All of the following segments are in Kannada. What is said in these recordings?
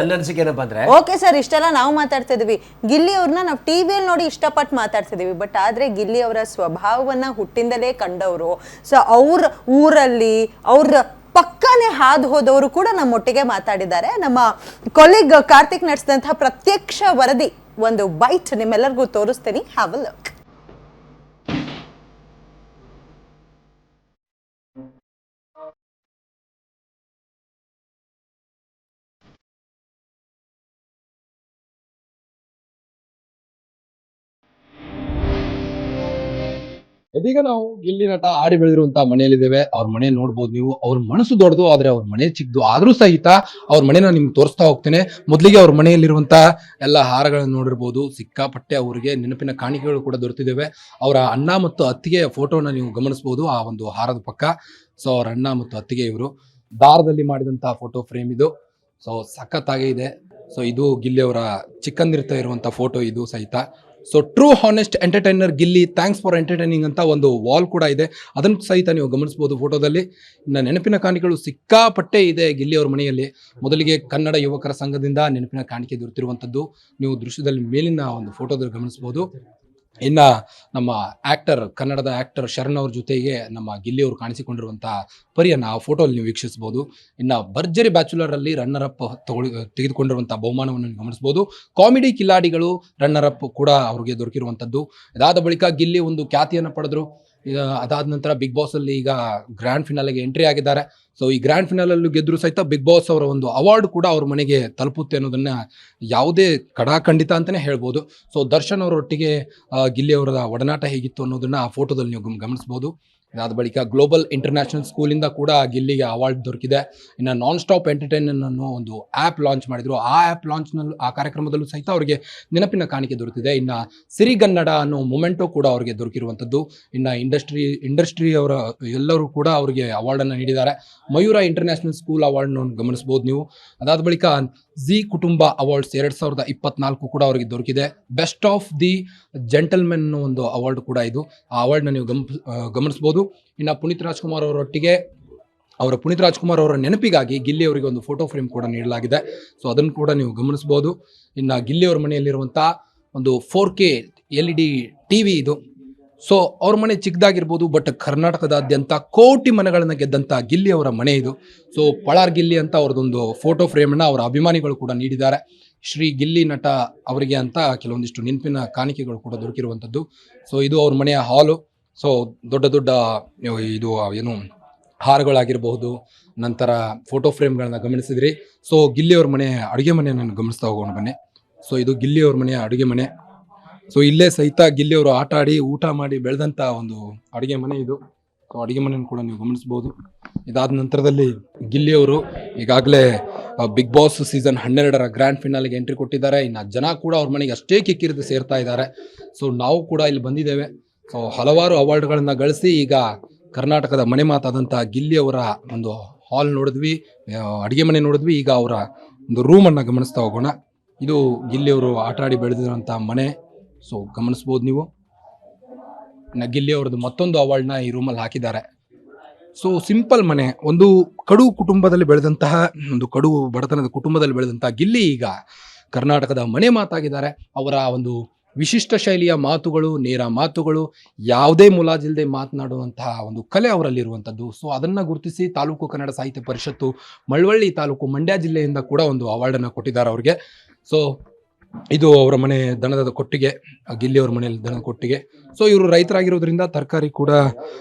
ನನ್ನ ಅನಿಸಿಕೆ ಏನಪ್ಪ ಅಂದ್ರೆ, ಓಕೆ ಸರ್, ಇಷ್ಟೆಲ್ಲ ನಾವು ಮಾತಾಡ್ತಿದ್ವಿ, ಗಿಲ್ಲಿ ಅವ್ರನ್ನ ನಾವು ಟಿವಿಯಲ್ಲಿ ನೋಡಿ ಇಷ್ಟಪಟ್ಟು ಮಾತಾಡ್ತಿದೀವಿ. ಬಟ್ ಆದ್ರೆ ಗಿಲ್ಲಿ ಅವರ ಸ್ವಭಾವವನ್ನ ಹುಟ್ಟಿಂದಲೇ ಕಂಡವರು. ಸೊ ಅವ್ರ ಊರಲ್ಲಿ ಅವ್ರ ಪಕ್ಕನೆ ಹಾದು ಹೋದವರು ಕೂಡ ನಮ್ಮೊಟ್ಟಿಗೆ ಮಾತಾಡಿದ್ದಾರೆ. ನಮ್ಮ ಕೊಲೀಗ್ ಕಾರ್ತಿಕ್ ನಡೆಸಿದಂತಹ ಪ್ರತ್ಯಕ್ಷ ವರದಿ ಒಂದು ಬೈಟ್ ನಿಮ್ಮೆಲ್ಲರಿಗೂ ತೋರಿಸ್ತೀನಿ. Have a look. ಇದೀಗ ನಾವು ಗಿಲ್ಲಿ ನಟ ಆಡಿ ಬೆಳೆದಿರುವಂತ ಮನೆಯಲ್ಲಿದ್ದೇವೆ. ಅವ್ರ ಮನೆ ನೋಡ್ಬೋದು ನೀವು. ಅವ್ರ ಮನಸ್ಸು ದೊಡ್ಡದು, ಆದ್ರೆ ಅವ್ರ ಮನೆ ಚಿಕ್ಕದು. ಆದ್ರೂ ಸಹಿತ ಅವ್ರ ಮನೆನ ನಿಮ್ಗೆ ತೋರಿಸ್ತಾ ಹೋಗ್ತೇನೆ. ಮೊದಲಿಗೆ ಅವ್ರ ಮನೆಯಲ್ಲಿರುವಂತ ಎಲ್ಲ ಹಾರಗಳನ್ನು ನೋಡಿರ್ಬೋದು. ಸಿಕ್ಕಾಪಟ್ಟೆ ಅವರಿಗೆ ನೆನಪಿನ ಕಾಣಿಕೆಗಳು ಕೂಡ ದೊರೆತಿದ್ದೇವೆ. ಅವರ ಅಣ್ಣ ಮತ್ತು ಅತ್ತಿಗೆಯ ಫೋಟೋನ ನೀವು ಗಮನಿಸಬಹುದು ಆ ಒಂದು ಹಾರದ ಪಕ್ಕ. ಸೊ ಅವ್ರ ಅಣ್ಣ ಮತ್ತು ಅತ್ತಿಗೆ ಇವರು ದಾರದಲ್ಲಿ ಮಾಡಿದಂತಹ ಫೋಟೋ ಫ್ರೇಮ್ ಇದು. ಸೊ ಸಖತ್ತಾಗೇ ಇದೆ. ಸೊ ಇದು ಗಿಲ್ಲಿ ಅವರ ಚಿಕ್ಕಂದಿರ್ತಾ ಇರುವಂತ ಫೋಟೋ ಇದು ಸಹಿತ. So true honest entertainer Gilli, thanks for entertaining ಅಂತ ಒಂದು ವಾಲ್ ಕೂಡ ಇದೆ. ಅದನ್ನು ಸಹಿತ ನೀವು ಗಮನಿಸಬಹುದು ಫೋಟೋದಲ್ಲಿ. ಇನ್ನು ನೆನಪಿನ ಕಾಣಿಕೆಗಳು ಸಿಕ್ಕಾಪಟ್ಟೆ ಇದೆ ಗಿಲ್ಲಿ ಅವ್ರ ಮನೆಯಲ್ಲಿ. ಮೊದಲಿಗೆ ಕನ್ನಡ ಯುವಕರ ಸಂಘದಿಂದ ನೆನಪಿನ ಕಾಣಿಕೆ ದೊರೆತಿರುವಂಥದ್ದು ನೀವು ದೃಶ್ಯದಲ್ಲಿ ಮೇಲಿನ ಒಂದು ಫೋಟೋದಲ್ಲಿ ಗಮನಿಸಬಹುದು. ಇನ್ನ ನಮ್ಮ ಆಕ್ಟರ್, ಕನ್ನಡದ ಆಕ್ಟರ್ ಶರಣ್ ಅವ್ರ ಜೊತೆಗೆ ನಮ್ಮ ಗಿಲ್ಲಿ ಅವರು ಕಾಣಿಸಿಕೊಂಡಿರುವಂತಹ ಪರಿಯನ್ನ ಆ ಫೋಟೋಲ್ಲಿ ನೀವು ವೀಕ್ಷಿಸಬಹುದು. ಇನ್ನ ಭರ್ಜರಿ ಬ್ಯಾಚುಲರ್ ಅಲ್ಲಿ ರನ್ನರ್ ಅಪ್ ತೆಗೆದುಕೊಂಡಿರುವಂತಹ ಬಹುಮಾನವನ್ನು ಗಮನಿಸಬಹುದು. ಕಾಮಿಡಿ ಕಿಲಾಡಿಗಳು ರನ್ನರ್ ಅಪ್ ಕೂಡ ಅವ್ರಿಗೆ ದೊರಕಿರುವಂತದ್ದು. ಇದಾದ ಬಳಿಕ ಗಿಲ್ಲಿ ಒಂದು ಖ್ಯಾತಿಯನ್ನು ಪಡೆದ್ರು. ಅದಾದ ನಂತರ ಬಿಗ್ ಬಾಸ್ ಅಲ್ಲಿ ಈಗ ಗ್ರ್ಯಾಂಡ್ ಫಿನಾಲೆಗೆ ಎಂಟ್ರಿ ಆಗಿದ್ದಾರೆ. ಸೊ ಈ ಗ್ರ್ಯಾಂಡ್ ಫಿನಾಲ್ ಅಲ್ಲೂ ಗೆದ್ರು ಸಹಿತ ಬಿಗ್ ಬಾಸ್ ಅವರ ಒಂದು ಅವಾರ್ಡ್ ಕೂಡ ಅವ್ರ ಮನೆಗೆ ತಲುಪುತ್ತೆ ಅನ್ನೋದನ್ನ ಯಾವುದೇ ಕಡಾಖಂಡಿತ ಅಂತಾನೆ ಹೇಳ್ಬೋದು. ಸೊ ದರ್ಶನ್ ಅವರೊಟ್ಟಿಗೆ ಗಿಲ್ಲಿ ಅವರ ಒಡನಾಟ ಹೇಗಿತ್ತು ಅನ್ನೋದನ್ನ ಆ ಫೋಟೋದಲ್ಲಿ ನೀವು ಗಮನಿಸಬಹುದು. ಅದಾದ ಬಳಿಕ ಗ್ಲೋಬಲ್ ಇಂಟರ್ನ್ಯಾಷನಲ್ ಸ್ಕೂಲಿಂದ ಕೂಡ ಗಿಲ್ಲಿಗೆ ಅವಾರ್ಡ್ ದೊರಕಿದೆ. ಇನ್ನು ನಾನ್ ಸ್ಟಾಪ್ ಎಂಟರ್ಟೈನ್ಮೆಂಟ್ ಅನ್ನೋ ಒಂದು ಆ್ಯಪ್ ಲಾಂಚ್ ಮಾಡಿದ್ರು. ಆ ಆ್ಯಪ್ ಲಾಂಚ್ನಲ್ಲಿ ಆ ಕಾರ್ಯಕ್ರಮದಲ್ಲೂ ಸಹಿತ ಅವರಿಗೆ ನೆನಪಿನ ಕಾಣಿಕೆ ದೊರೆತಿದೆ. ಇನ್ನು ಸಿರಿಗನ್ನಡ ಅನ್ನೋ ಮೊಮೆಂಟೋ ಕೂಡ ಅವರಿಗೆ ದೊರಕಿರುವಂಥದ್ದು. ಇನ್ನು ಇಂಡಸ್ಟ್ರಿ ಅವರ ಎಲ್ಲರೂ ಕೂಡ ಅವರಿಗೆ ಅವಾರ್ಡನ್ನು ನೀಡಿದ್ದಾರೆ. ಮಯೂರ ಇಂಟರ್ನ್ಯಾಷನಲ್ ಸ್ಕೂಲ್ ಅವಾರ್ಡ್ನ ಗಮನಿಸಬಹುದು ನೀವು. ಅದಾದ ಬಳಿಕ ಜಿ ಕುಟುಂಬ ಅವಾರ್ಡ್ಸ್ 2024 ಕೂಡ ಅವರಿಗೆ ದೊರಕಿದೆ. ಬೆಸ್ಟ್ ಆಫ್ ದಿ ಜೆಂಟಲ್ಮೆನ್ ಒಂದು ಅವಾರ್ಡ್ ಕೂಡ ಇದು. ಆ ಅವಾರ್ಡ್ನ ನೀವು ಗಮನಿಸಬಹುದು. ಇನ್ನು ಪುನೀತ್ ರಾಜ್ಕುಮಾರ್ ಅವರೊಟ್ಟಿಗೆ ಪುನೀತ್ ರಾಜ್ಕುಮಾರ್ ಅವರ ನೆನಪಿಗಾಗಿ ಗಿಲ್ಲಿ ಅವರಿಗೆ ಒಂದು ಫೋಟೋ ಫ್ರೇಮ್ ಕೂಡ ನೀಡಲಾಗಿದೆ. ಸೊ ಅದನ್ನು ಕೂಡ ನೀವು ಗಮನಿಸಬಹುದು. ಇನ್ನು ಗಿಲ್ಲಿ ಅವರ ಮನೆಯಲ್ಲಿರುವಂತಹ ಒಂದು 4K LED ಟಿವಿ ಇದು. ಸೊ ಅವ್ರ ಮನೆ ಚಿಕ್ಕದಾಗಿರ್ಬೋದು, ಬಟ್ ಕರ್ನಾಟಕದಾದ್ಯಂತ ಕೋಟಿ ಮನೆಗಳನ್ನ ಗೆದ್ದಂತ ಗಿಲ್ಲಿ ಅವರ ಮನೆ ಇದು. ಸೊ ಪಳಾರ್ ಗಿಲ್ಲಿ ಅಂತ ಅವ್ರದ್ದೊಂದು ಫೋಟೋ ಫ್ರೇಮನ್ನು ಅವರ ಅಭಿಮಾನಿಗಳು ಕೂಡ ನೀಡಿದ್ದಾರೆ. ಶ್ರೀ ಗಿಲ್ಲಿ ನಟ ಅವರಿಗೆ ಅಂತ ಕೆಲವೊಂದಿಷ್ಟು ನೆನಪಿನ ಕಾಣಿಕೆಗಳು ಕೂಡ ದೊರಕಿರುವಂಥದ್ದು. ಸೊ ಇದು ಅವ್ರ ಮನೆಯ ಹಾಲು. ಸೊ ದೊಡ್ಡ ದೊಡ್ಡ ಇದು ಏನು ಹಾರಗಳಾಗಿರಬಹುದು, ನಂತರ ಫೋಟೋ ಫ್ರೇಮ್ಗಳನ್ನ ಗಮನಿಸಿದ್ರಿ. ಸೊ ಗಿಲ್ಲಿ ಅವ್ರ ಮನೆ ಅಡುಗೆ ಮನೆಯನ್ನು ಗಮನಿಸ್ತಾ ಹೋಗೋಣ ಬನ್ನಿ. ಸೊ ಇದು ಗಿಲ್ಲಿ ಅವ್ರ ಮನೆಯ ಅಡುಗೆ ಮನೆ. ಸೊ ಇಲ್ಲೇ ಸಹಿತ ಗಿಲ್ಲಿ ಅವರು ಆಟ ಆಡಿ ಊಟ ಮಾಡಿ ಬೆಳೆದಂತ ಒಂದು ಅಡುಗೆ ಮನೆ ಇದು. ಸೊ ಅಡುಗೆ ಮನೆಯನ್ನು ಕೂಡ ನೀವು ಗಮನಿಸಬಹುದು. ಇದಾದ ನಂತರದಲ್ಲಿ ಗಿಲ್ಲಿ ಅವರು ಈಗಾಗಲೇ ಬಿಗ್ ಬಾಸ್ ಸೀಸನ್ 12ರ ಗ್ರ್ಯಾಂಡ್ ಫಿನಾಲೆಗೆ ಎಂಟ್ರಿ ಕೊಟ್ಟಿದ್ದಾರೆ. ಇನ್ನು ಜನ ಕೂಡ ಅವ್ರ ಮನೆಗೆ ಅಷ್ಟೇ ಕಿಕ್ಕಿರಿದು ಸೇರ್ತಾ ಇದ್ದಾರೆ. ಸೊ ನಾವು ಕೂಡ ಇಲ್ಲಿ ಬಂದಿದ್ದೇವೆ. ಸೊ ಹಲವಾರು ಅವಾರ್ಡ್ಗಳನ್ನ ಗಳಿಸಿ ಈಗ ಕರ್ನಾಟಕದ ಮನೆ ಮಾತಾದಂಥ ಗಿಲ್ಲಿ ಅವರ ಒಂದು ಹಾಲ್ ನೋಡಿದ್ವಿ, ಅಡುಗೆ ಮನೆ ನೋಡಿದ್ವಿ. ಈಗ ಅವರ ಒಂದು ರೂಮನ್ನು ಗಮನಿಸ್ತಾ ಹೋಗೋಣ. ಇದು ಗಿಲ್ಲಿ ಅವರು ಆಟ ಆಡಿ ಬೆಳೆದಿರುವಂಥ ಮನೆ. ಸೊ ಗಮನಿಸ್ಬೋದು ನೀವು. ಗಿಲ್ಲಿ ಅವ್ರದ್ದು ಮತ್ತೊಂದು ಅವಾರ್ಡ್ನ ಈ ರೂಮಲ್ಲಿ ಹಾಕಿದ್ದಾರೆ. ಸೊ ಸಿಂಪಲ್ ಮನೆ. ಒಂದು ಕಡು ಕುಟುಂಬದಲ್ಲಿ ಬೆಳೆದಂತಹ ಒಂದು ಕಡು ಬಡತನದ ಕುಟುಂಬದಲ್ಲಿ ಬೆಳೆದಂತಹ ಗಿಲ್ಲಿ ಈಗ ಕರ್ನಾಟಕದ ಮನೆ ಮಾತಾಗಿದ್ದಾರೆ. ಅವರ ಒಂದು ವಿಶಿಷ್ಟ ಶೈಲಿಯ ಮಾತುಗಳು, ನೇರ ಮಾತುಗಳು, ಯಾವುದೇ ಮುಲಾಜಿಲ್ಲದೆ ಮಾತನಾಡುವಂತಹ ಒಂದು ಕಲೆ ಅವರಲ್ಲಿರುವಂಥದ್ದು. ಸೊ ಅದನ್ನು ಗುರುತಿಸಿ ತಾಲೂಕು ಕನ್ನಡ ಸಾಹಿತ್ಯ ಪರಿಷತ್ತು ಮಳವಳ್ಳಿ ತಾಲೂಕು ಮಂಡ್ಯ ಜಿಲ್ಲೆಯಿಂದ ಕೂಡ ಒಂದು ಅವಾರ್ಡನ್ನು ಕೊಟ್ಟಿದ್ದಾರೆ ಅವ್ರಿಗೆ. ಸೊ ಇದು ಅವರ ಮನೆ ದನದ ಕೊಟ್ಟಿಗೆ, ಗಿಲ್ಲಿ ಅವ್ರ ಮನೆಯಲ್ಲಿ ದನದ ಕೊಟ್ಟಿಗೆ. ಸೊ ಇವರು ರೈತರಾಗಿರೋದ್ರಿಂದ ತರಕಾರಿ ಕೂಡ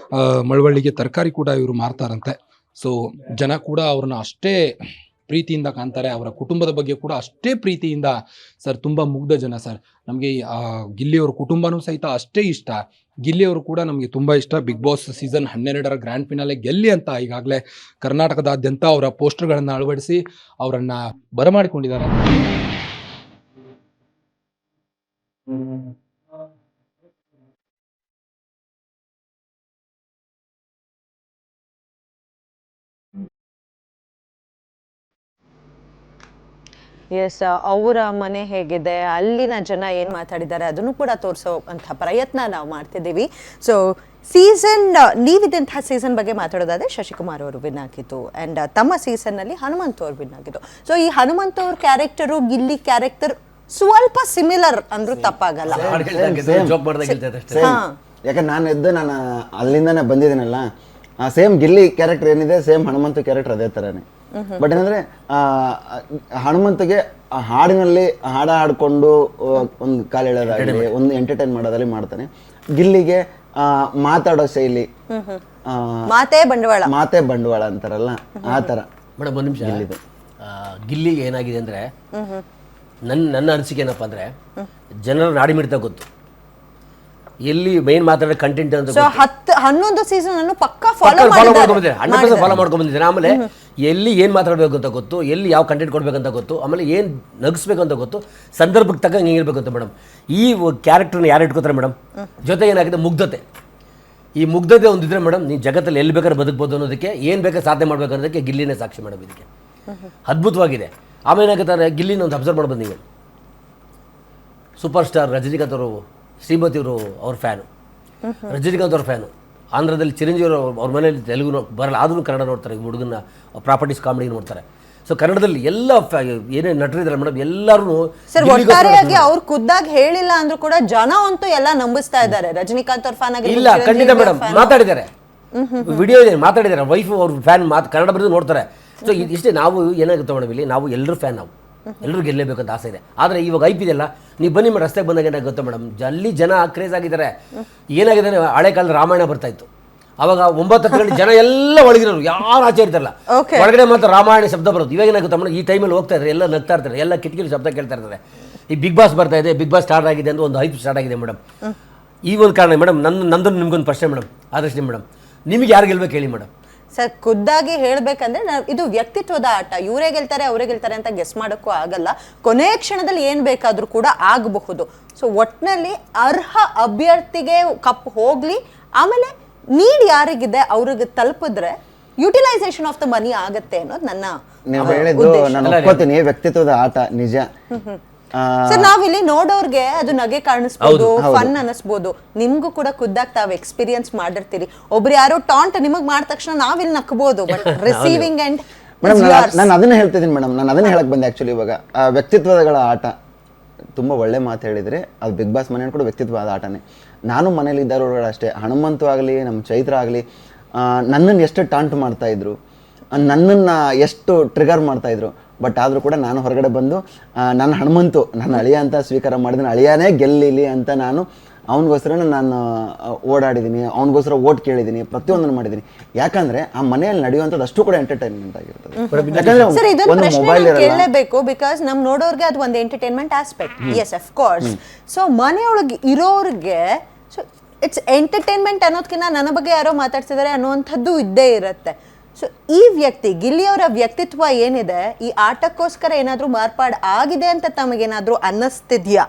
ಮಳವಳ್ಳಿಗೆ ತರಕಾರಿ ಕೂಡ ಇವರು ಮಾರ್ತಾರಂತೆ. ಸೊ ಜನ ಕೂಡ ಅವ್ರನ್ನ ಅಷ್ಟೇ ಪ್ರೀತಿಯಿಂದ ಕಾಣ್ತಾರೆ. ಅವರ ಕುಟುಂಬದ ಬಗ್ಗೆ ಕೂಡ ಅಷ್ಟೇ ಪ್ರೀತಿಯಿಂದ, ಸರ್ ತುಂಬ ಮುಗ್ಧ ಜನ ಸರ್, ನಮಗೆ ಗಿಲ್ಲಿಯವ್ರ ಕುಟುಂಬನೂ ಸಹಿತ ಅಷ್ಟೇ ಇಷ್ಟ. ಗಿಲ್ಲಿಯವರು ಕೂಡ ನಮಗೆ ತುಂಬ ಇಷ್ಟ. ಬಿಗ್ ಬಾಸ್ ಸೀಸನ್ 12ರ ಗ್ರ್ಯಾಂಡ್ ಫಿನಾಲೆ ಗೆಲ್ಲಿ ಅಂತ ಈಗಾಗಲೇ ಕರ್ನಾಟಕದಾದ್ಯಂತ ಅವರ ಪೋಸ್ಟರ್ಗಳನ್ನು ಅಳವಡಿಸಿ ಅವರನ್ನು ಬರಮಾಡಿಕೊಂಡಿದ್ದಾರೆ. ಎಸ್, ಅವರ ಮನೆ ಹೇಗಿದೆ, ಅಲ್ಲಿನ ಜನ ಏನು ಮಾತಾಡಿದ್ದಾರೆ ಅದನ್ನು ಕೂಡ ತೋರಿಸೋ ಅಂಥ ಪ್ರಯತ್ನ ನಾವು ಮಾಡ್ತಿದ್ದೀವಿ. ಸೊ ಸೀಸನ್, ನೀವಿದ್ದಂತಹ ಸೀಸನ್ ಬಗ್ಗೆ ಮಾತಾಡೋದಾದ್ರೆ ಶಶಿಕುಮಾರ್ ಅವರು ವಿನ್ ಆಗಿದ್ದು, ಆ್ಯಂಡ್ ತಮ್ಮ ಸೀಸನ್ನಲ್ಲಿ ಹನುಮಂತ್ ಅವ್ರು ವಿನ್ ಆಗಿದ್ದು. ಸೊ ಈ ಹನುಮಂತ್ ಅವ್ರ ಕ್ಯಾರೆಕ್ಟರು ಗಿಲ್ಲಿ ಕ್ಯಾರೆಕ್ಟರ್ ಸ್ವಲ್ಪ ಸಿಮಿಲರ್ ಅಂದ್ರೂ ತಪ್ಪಾಗಲ್ಲ. ಯಾಕಂದ್ರೆ ನಾನು ಅಲ್ಲಿಂದಾನೆ ಬಂದಿದ್ದೀನಲ್ಲ, ಸೇಮ್ ಗಿಲ್ಲಿ ಕ್ಯಾರೆಕ್ಟರ್ ಏನಿದೆ ಸೇಮ್ ಹನುಮಂತ ಕ್ಯಾರೆಕ್ಟರ್ ಅದೇ ಥರನೇ. ಬಟ್ ಏನಂದ್ರೆ ಹನುಮಂತಗೆ ಹಾಡಿನಲ್ಲಿ ಹಾಡ್ಕೊಂಡು ಒಂದು ಕಾಲು ಹೇಳೋದಾಗಲಿ, ಒಂದು ಎಂಟರ್ಟೈನ್ ಮಾಡೋದಾಗಲಿ ಮಾಡ್ತಾನೆ. ಗಿಲ್ಲಿಗೆ ಮಾತಾಡೋ ಶೈಲಿ, ಮಾತೇ ಬಂಡವಾಳ ಅಂತಾರಲ್ಲ ಆ ಥರ. ಮೇಡಮ್ ಒಂದು ನಿಮಿಷ, ಗಿಲ್ಲಿಗೆ ಏನಾಗಿದೆ ಅಂದರೆ ನನ್ನ ಅನಿಸಿಕೆ ಏನಪ್ಪ ಅಂದರೆ ಜನರ ನಾಡಿ ಮಿಡಿತ ಗೊತ್ತು, ಎಲ್ಲಿ ಮೈನ್ ಮಾತಾಡೋ ಕಂಟೆಂಟ್ ಅಂತ 11 ಸೀಸನ್ ಅನ್ನು ಪಕ್ಕಾ ಫಾಲೋ ಮಾಡ್ಕೊಂಡ್ಬಂದಿದ್ದೇನೆ. ಆಮೇಲೆ ಎಲ್ಲಿ ಏನು ಮಾತಾಡಬೇಕು ಅಂತ ಗೊತ್ತು, ಎಲ್ಲಿ ಯಾವ ಕಂಟೆಂಟ್ ಕೊಡ್ಬೇಕಂತ ಗೊತ್ತು, ಆಮೇಲೆ ಏನು ನಗಿಸ್ಬೇಕು ಅಂತ ಗೊತ್ತು, ಸಂದರ್ಭಕ್ಕೆ ತಕ್ಕಂಗೆ ಹೆಂಗಿರ್ಬೇಕು ಅಂತ. ಮೇಡಮ್ ಈ ಕ್ಯಾರೆಕ್ಟರ್ನ ಯಾರು ಇಟ್ಕೋತಾರೆ ಮೇಡಮ್? ಜೊತೆಗೆ ಏನಾಗಿದೆ ಮುಗ್ಧತೆ. ಈ ಮುಗ್ಧತೆ ಒಂದಿದ್ರೆ ಮೇಡಮ್ ನೀವು ಜಗತ್ತಲ್ಲಿ ಎಲ್ಲಿ ಬೇಕಾದ್ರೆ ಬದುಕ್ಬೋದು ಅನ್ನೋದಕ್ಕೆ, ಏನು ಬೇಕಾದ್ರೆ ಸಾಧನೆ ಮಾಡ್ಬೇಕು ಅನ್ನೋದಕ್ಕೆ ಗಿಲ್ಲಿನೇ ಸಾಕ್ಷಿ ಮೇಡಮ್. ಇದಕ್ಕೆ ಅದ್ಭುತವಾಗಿದೆ. ಆಮೇಲೆ ಏನಾಗುತ್ತಾರೆ, ಗಿಲ್ಲಿನ ಒಂದು ಅಬ್ಸರ್ವ್ ಮಾಡ್ಬೋದು ನೀವು. ಸೂಪರ್ ಸ್ಟಾರ್ ರಜನಿಕಾಂತ್ ಅವರು, ಶ್ರೀಮತಿ ಅವರು ಅವ್ರ ಫ್ಯಾನು, ರಜನಿಕಾಂತ್ ಅವ್ರ ಫ್ಯಾನು. ಆಂಧ್ರದಲ್ಲಿ ಚಿರಂಜೀವಿ ಅವ್ರ ಮನೇಲಿ ತೆಲುಗು ಬರಲ್ಲ, ಆದ್ರೂ ಕನ್ನಡ ನೋಡ್ತಾರೆ. ಹುಡುಗನ ಪ್ರಾಪರ್ಟೀಸ್ ಕಾಮಿಡಿ ನೋಡ್ತಾರೆ. ಸೊ ಕನ್ನಡದಲ್ಲಿ ಎಲ್ಲ ಏನೇನು ನಟರಿದ್ದಾರೆ ಮೇಡಮ್ ಎಲ್ಲರೂ ಸರ್ ಒಟ್ಟಾರೆಯಾಗಿ ಅವ್ರು ಖುದ್ದಾಗಿ ಹೇಳಿಲ್ಲ ಅಂದ್ರೂ ಕೂಡ ಜನ ಅಂತೂ ಎಲ್ಲ ನಂಬಿಸ್ತಾ ಇದ್ದಾರೆ. ರಜನಿಕಾಂತ್ ಅವ್ರ ಫ್ಯಾನ್ ಇಲ್ಲ, ಖಂಡಿತ ಮೇಡಮ್ ಮಾತಾಡಿದ್ದಾರೆ, ವಿಡಿಯೋ ಇದೆ, ಮಾತಾಡಿದ್ದಾರೆ. ವೈಫ್ ಅವ್ರ ಫ್ಯಾನ್ ಕನ್ನಡ ಬರೆದು ನೋಡ್ತಾರೆ. ಸೊ ಇಷ್ಟೇ. ನಾವು ಏನಾಗುತ್ತೆ ಮೇಡಮ್, ಇಲ್ಲಿ ನಾವು ಎಲ್ಲರೂ ಫ್ಯಾನ್, ನಾವು ಎಲ್ಲರೂ ಗೆಲ್ಲಬೇಕಂತ ಆಸೆ ಇದೆ. ಆದರೆ ಇವಾಗ ಐಪಿದೆಲ್ಲ ನೀವು ಬನ್ನಿ ಮೇಡಮ್, ರಸ್ತೆಗೆ ಬಂದಾಗ ಏನಾಗುತ್ತೆ ಮೇಡಮ್, ಅಲ್ಲಿ ಜನ ಕ್ರೇಜ್ ಆಗಿದ್ದಾರೆ. ಏನಾಗಿದೆ, ಹಳೆ ಕಾಲದ ರಾಮಾಯಣ ಬರ್ತಾ ಇತ್ತು, ಅವಾಗ 9 ಗಂಟೆ ಜನ ಎಲ್ಲ ಒಳಗಿರೋರು, ಯಾರು ಆಚೆ ಇರ್ತಾರಲ್ಲ, ಒಳಗಡೆ ಮಾತ್ರ ರಾಮಾಯಣ ಶಬ್ದ ಬರೋದು. ಇವಾಗ ಏನಾಗುತ್ತೆ ಮೇಡಮ್, ಈ ಟೈಮಲ್ಲಿ ಹೋಗ್ತಾ ಇದ್ದಾರೆ, ಎಲ್ಲ ನಗ್ತಾ ಇರ್ತಾರೆ, ಎಲ್ಲ ಕಿಟಕಿಲಿ ಶಬ್ದ ಕೇಳ್ತಾ ಇರ್ತಾರೆ. ಈ ಬಿಗ್ ಬಾಸ್ ಬರ್ತಾ ಇದೆ, ಬಿಗ್ ಬಾಸ್ ಸ್ಟಾರ್ಟ್ ಆಗಿದೆ ಅಂತ ಒಂದು ಹೈಪ್ ಸ್ಟಾರ್ಟ್ ಆಗಿದೆ ಮೇಡಮ್. ಈ ಒಂದು ಕಾರಣ ಮೇಡಮ್. ನಂದೊಂದು ನಿಮ್ಗೊಂದು ಪ್ರಶ್ನೆ ಮೇಡಮ್, ಆದರ್ಶಿನಿ ಮೇಡಮ್, ನಿಮಗೆ ಯಾರು ಗೆಲ್ಬೇಕು ಹೇಳಿ ಮೇಡಮ್? ಸರ್ ಖುದ್ದಾಗಿ ಹೇಳ್ಬೇಕಂದ್ರೆ ಇದು ವ್ಯಕ್ತಿತ್ವದ ಆಟ. ಇವರೇ ಗೆಲ್ತಾರೆ ಅವರೇ ಗೆಲ್ತಾರೆ ಅಂತ ಗೆಸ್ ಮಾಡೋಕ್ಕೂ ಆಗಲ್ಲ. ಕೊನೆಯ ಕ್ಷಣದಲ್ಲಿ ಏನ್ ಬೇಕಾದ್ರೂ ಕೂಡ ಆಗಬಹುದು. ಸೊ ಒಟ್ನಲ್ಲಿ ಅರ್ಹ ಅಭ್ಯರ್ಥಿಗೆ ಕಪ್ ಹೋಗ್ಲಿ, ಆಮೇಲೆ ನೀಡ್ ಯಾರಿಗಿದೆ ಅವ್ರಿಗೆ ತಲುಪಿದ್ರೆ ಯುಟಿಲೈಸೇಷನ್ ಆಫ್ ದ ಮನಿ ಆಗತ್ತೆ ಅನ್ನೋದು ನನ್ನ. ನೀವು ಹೇಳಿದ್ದು ನಾನು ಒಪ್ಕೋತೀನಿ, ವ್ಯಕ್ತಿತ್ವದ ಆಟ ನಿಜ. ಸರ್ ನಾವಿಲ್ಲಿ ನೋಡೋರ್ಗೆ ಅದು ನಗೆ ಕಾಣಿಸ್ಬೋದು, ಫನ್ ಅನಿಸ್ಬೋದು. ನಿಮ್ಗೂ ಕೂಡ ಖುದ್ದಾಗಿ ತಾವು ಎಕ್ಸ್ಪೀರಿಯನ್ಸ್ ಮಾಡಿರ್ತೀರಿ. ಒಬ್ರು ಯಾರೋ ಟಾಂಟ್ ನಿಮಗ್ ಮಾಡಿದ ತಕ್ಷಣ ನಾವಿಲ್ಲಿ ನಕ್ಬೋದು, ಬಟ್ ರಿಸೀವಿಂಗ್ ಅಂಡ್ ಮೇಡಮ್ ನಾನು ಅದನ್ನ ಹೇಳ್ತಿದ್ದೀನಿ ಮೇಡಮ್. ನಾನು ಅದನ್ನ ಹೇಳಕ್ ಬಂದೆ ಆಕ್ಚುಲಿ. ಇವಾಗ ವ್ಯಕ್ತಿತ್ವಗಳ ಆಟ ತುಂಬಾ ಒಳ್ಳೆ ಮಾತು ಹೇಳಿದ್ರೆ, ಅದು ಬಿಗ್ ಬಾಸ್ ಮನೆ ಕೂಡ ವ್ಯಕ್ತಿತ್ವದ ಆಟನೇ. ನಾನು ಮನೇಲಿ ಇದ್ದವರು ಅಷ್ಟೇ, ಹನುಮಂತು ಆಗಲಿ, ನಮ್ಮ ಚೈತ್ರ ಆಗಲಿ, ನನ್ನನ್ನು ಎಷ್ಟು ಟಾಂಟ್ ಮಾಡ್ತಾ ಇದ್ರು, ನನ್ನನ್ನು ಎಷ್ಟು ಟ್ರಿಗರ್ ಮಾಡ್ತಾ ಇದ್ರು. ಬಟ್ ಆದರೂ ಕೂಡ ನಾನು ಹೊರಗಡೆ ಬಂದು ನನ್ನ ಹನುಮಂತು ನನ್ನ ಅಳಿಯ ಅಂತ ಸ್ವೀಕಾರ ಮಾಡಿದ್ದೀನಿ. ಅಳಿಯಾನೇ ಗೆಲ್ಲಿಲಿ ಅಂತ ನಾನು ಅವನಿಗೋಸ್ಕರ ನಾನು ಓಡಾಡಿದ್ದೀನಿ, ಅವನಿಗೋಸ್ಕರ ಓಟ್ ಕೇಳಿದ್ದೀನಿ, ಪ್ರತಿಯೊಂದನ್ನು ಮಾಡಿದ್ದೀನಿ. ಯಾಕಂದ್ರೆ ಆ ಮನೆಯಲ್ಲಿ ನಡೆಯುವಂಥದ್ದು ಅಷ್ಟು ಕೂಡ ಎಂಟರ್ಟೈನ್ಮೆಂಟ್ ಆಗಿರ್ತದೆ. ಯಾಕಂದ್ರೆ ಒಂದು ಮೊಬೈಲ್ ಕೇಳಲೇಬೇಕು, ಬಿಕಾಸ್ ನಮ್ ನೋಡೋರ್ಗೆ ಅದು ಒಂದು entertainment aspect. Yes of course. So ಮನೆಯೊಳಗೆ ಇರೋರ್ಗೆ ಇಟ್ಸ್ ಎಂಟರ್ಟೈನ್ಮೆಂಟ್ ಅನ್ನೋದಕ್ಕಿಂತ ನನ್ನ ಬಗ್ಗೆ ಯಾರೋ ಮಾತಾಡ್ತಿದ್ದಾರೆ ಅನ್ನುವಂಥದ್ದು ಇದ್ದೇ ಇರುತ್ತೆ. ಸೊ ಈ ವ್ಯಕ್ತಿ ಗಿಲ್ಲಿಯವರ ವ್ಯಕ್ತಿತ್ವ ಏನಿದೆ, ಈ ಆಟಕ್ಕೋಸ್ಕರ ಏನಾದ್ರೂ ಮಾರ್ಪಾಡು ಆಗಿದೆ ಅಂತ ತಮಗೇನಾದ್ರೂ ಅನ್ನಿಸ್ತಿದ್ಯಾ?